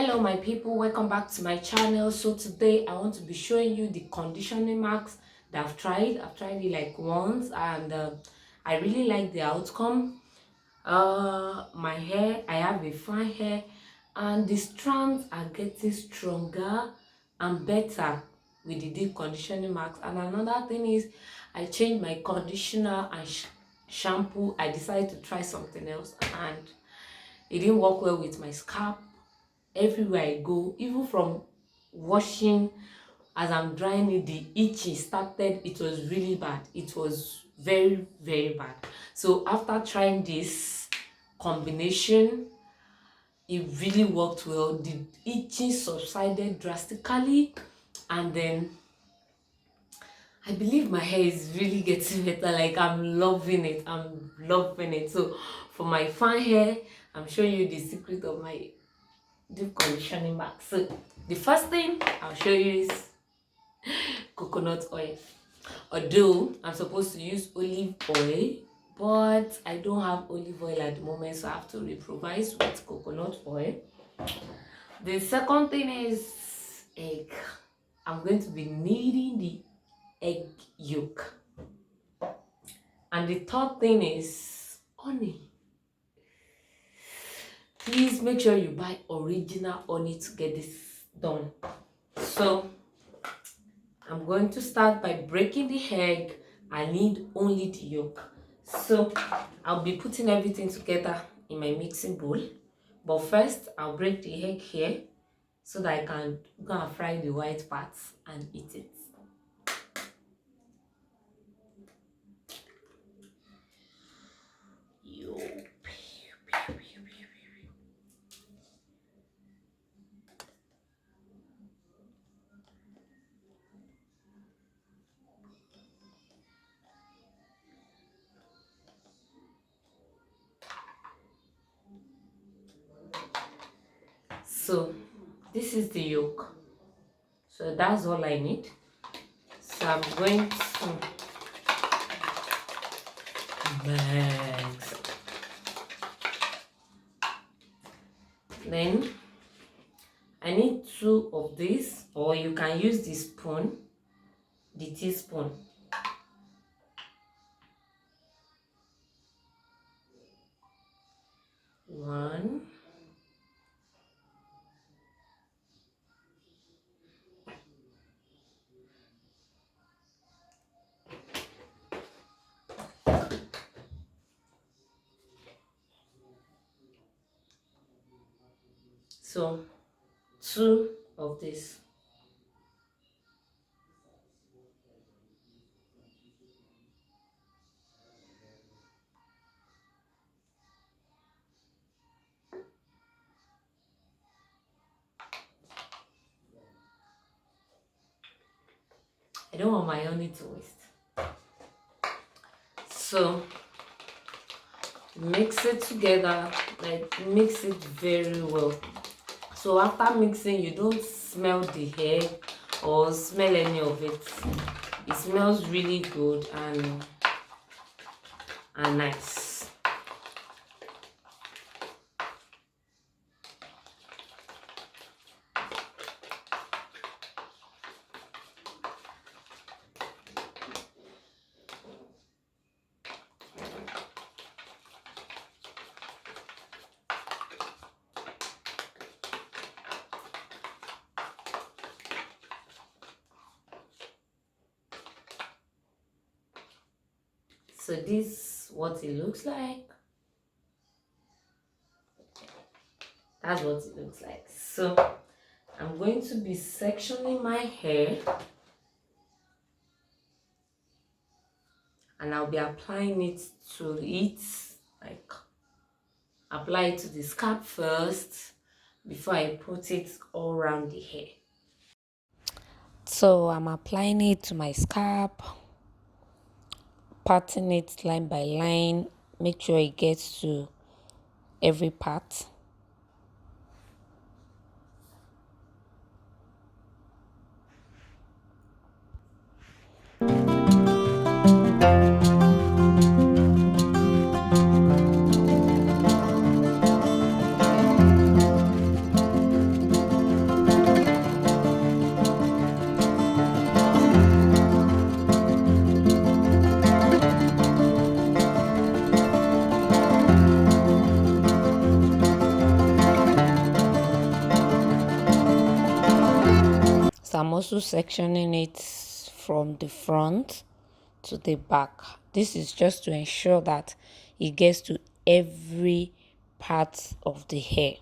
Hello my people, welcome back to my channel. So today I want to be showing you the conditioning marks that I've tried it like once, and I really like the outcome. My hair, I have a fine hair, and the strands are getting stronger and better with the deep conditioning marks. And another thing is, I changed my conditioner and shampoo. I decided to try something else, and it didn't work well with my scalp. Everywhere I go, even from washing, as I'm drying it, the itching started. It was really bad. It was very, very bad. So after trying this combination, it really worked well. The itching subsided drastically, and then I believe my hair is really getting better. Like, I'm loving it. I'm loving it. So for my fine hair, I'm showing you the secret of my deep conditioning mask. So the first thing I'll show you is coconut oil. Although I'm supposed to use olive oil, but I don't have olive oil at the moment, so I have to improvise with coconut oil. The second thing is egg. I'm going to be kneading the egg yolk. And the third thing is honey. Please make sure you buy original honey to get this done. So I'm going to start by breaking the egg. I need only the yolk. So I'll be putting everything together in my mixing bowl. But first, I'll break the egg here so that I can go and fry the white parts and eat it. So this is the yolk. So that's all I need. So I'm going to mix. Then I need 2 of this, or you can use the spoon, the teaspoon. One. So 2 of this. I don't want my honey to waste. So mix it together, like mix it very well. So after mixing, you don't smell the egg or smell any of it. It smells really good and nice. So this is what it looks like. That's what it looks like. So I'm going to be sectioning my hair, and I'll be applying it to it, like apply it to the scalp first before I put it all around the hair. So I'm applying it to my scalp, parting it line by line, make sure it gets to every part. also sectioning it from the front to the back. This is just to ensure that it gets to every part of the hair.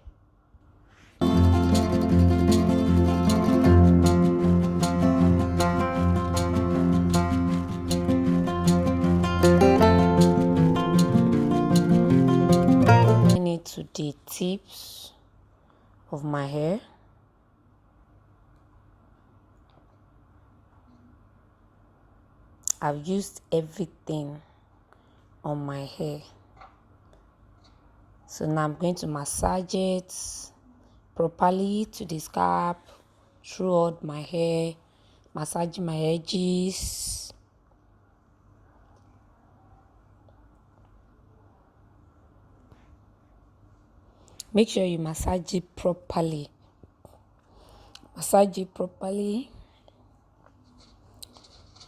To the tips of my hair. I've used everything on my hair. So now I'm going to massage it properly to the scalp, throughout my hair, massage my edges. Make sure you massage it properly. Massage it properly.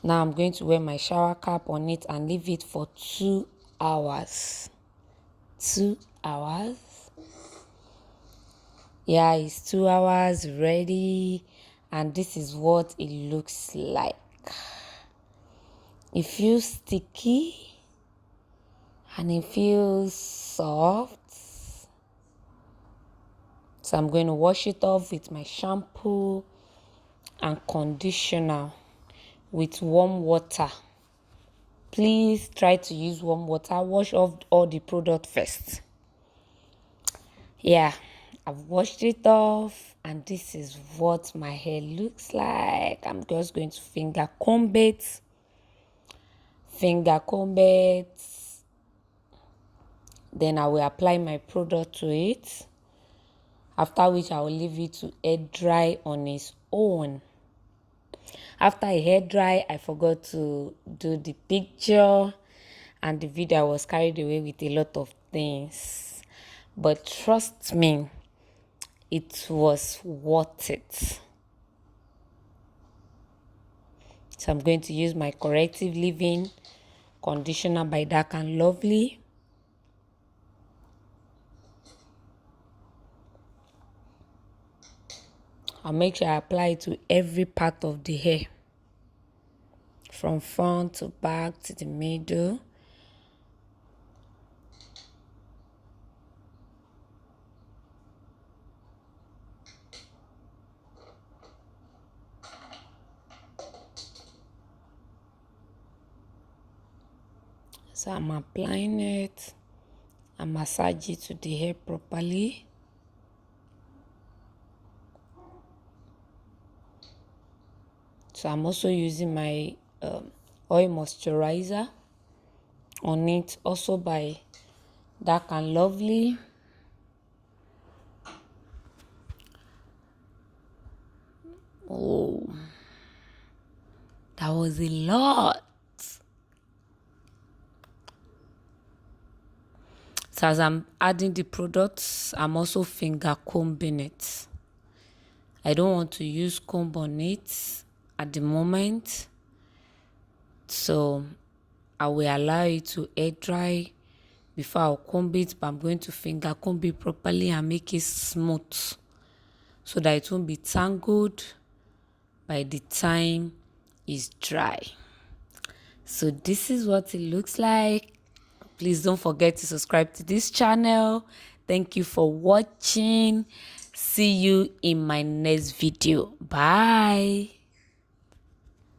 Now I'm going to wear my shower cap on it and leave it for 2 hours. 2 hours. Yeah, it's 2 hours ready, and this is what it looks like. It feels sticky and it feels soft. So I'm going to wash it off with my shampoo and conditioner with warm water. Please try to use warm water. Wash off all the product first. Yeah, I've washed it off, and this is what my hair looks like. I'm just going to finger comb it. Then I will apply my product to it, after which I will leave it to air dry on its own. After I hair dry, I forgot to do the picture, and the video. I was carried away with a lot of things, but trust me, it was worth it. So I'm going to use my corrective leave-in conditioner by Dark and Lovely. I'll make sure I apply it to every part of the hair, from front to back to the middle. So I'm applying it and massage it to the hair properly. So I'm also using my oil moisturizer on it, also by Dark and Lovely. Oh, that was a lot. So as I'm adding the products, I'm also finger combing it. I don't want to use comb on it at the moment, so I will allow it to air dry before I'll comb it, but I'm going to finger comb it properly and make it smooth so that it won't be tangled by the time it's dry. So this is what it looks like. Please don't forget to subscribe to this channel. Thank you for watching. See you in my next video. Bye.